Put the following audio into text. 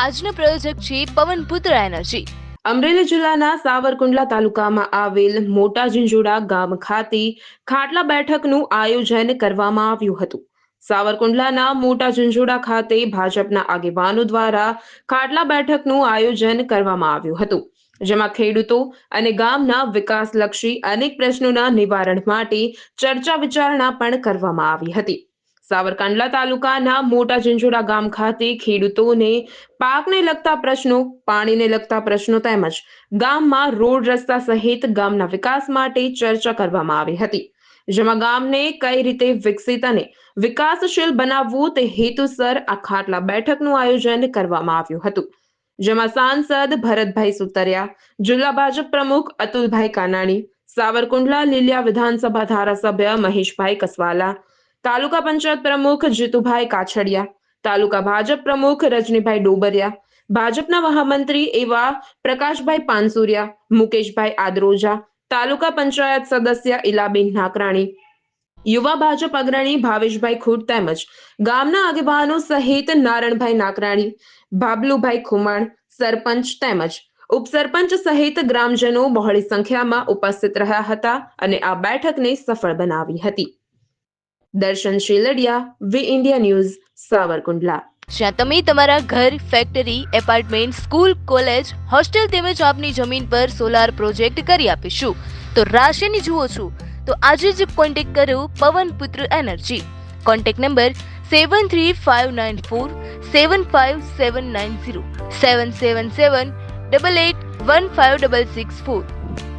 આજનો પ્રોજેક્ટ છે પવનપુત્ર એનર્જી. અમરેલી જિલ્લાના સાવરકુંડલા તાલુકામાં આવેલ મોટા ઝીંઝુડા ગામ ખાતે ખાટલા બેઠકનું આયોજન કરવામાં આવ્યું હતું. સાવરકુંડલાના મોટા ઝીંઝુડા ખાતે ભાજપના આગેવાનો દ્વારા ખાટલા બેઠકનું આયોજન કરવામાં આવ્યું હતું, જેમાં ખેડૂતો અને ગામના વિકાસલક્ષી અનેક પ્રશ્નોના નિવારણ માટે ચર્ચા વિચારણા પણ કરવામાં આવી હતી. સાવરકુંડલા તાલુકાના મોટા ઝીંઝુડા ગામ ખાતે ખેડૂતોને પાકને લગતા પ્રશ્નો, પાણીને લગતા પ્રશ્નો તેમજ ગામમાં રોડ રસ્તા સહિત ગામના વિકાસ માટે ચર્ચા કરવામાં આવી હતી, જેમાં ગામને કઈ રીતે વિકસિત અને વિકાસશીલ બનાવવું તે હેતુસર આ ખાટલા બેઠકનું આયોજન કરવામાં આવ્યું હતું, જેમાં સાંસદ ભરતભાઈ સુતરિયા, જિલ્લા ભાજપ પ્રમુખ અતુલભાઈ કાનાણી, સાવરકુંડલા લીલિયા વિધાનસભા ધારાસભ્ય મહેશભાઈ કસવાલા, તાલુકા પંચાયત પ્રમુખ જીતુભાઈ કાછડિયા, તાલુકા ભાજપ પ્રમુખ રજનીભાઈ ડોબરિયા, ભાજપના મહામંત્રી એવા પ્રકાશભાઈ પાનસુરિયા, મુકેશભાઈ આદ્રોજા, તાલુકા પંચાયત સદસ્ય ઇલાબેન નાકરાણી, યુવા ભાજપ અગ્રણી ભાવેશભાઈ ખૂટ તેમજ ગામના આગેવાનો સહિત નારણભાઈ નાકરાણી, ભાબલુભાઈ ખુમાણ, સરપંચ તેમજ ઉપસરપંચ સહિત ગ્રામજનો બહોળી સંખ્યામાં ઉપસ્થિત રહ્યા હતા અને આ બેઠકને સફળ બનાવી હતી. Darshan Sheladiya, V India news, Savarkundla. જ્યાં તમે તમારા ઘર, factory, apartment, school, college, hostel તેમજ આપની જમીન પર સોલાર પ્રોજેક્ટ કરી આપીશું. તો રાશિની જુઓ છો તો આજે જ કોન્ટેક્ટ કરો પવનપુત્ર એનર્જી. Contact number 7359475790 77788156664.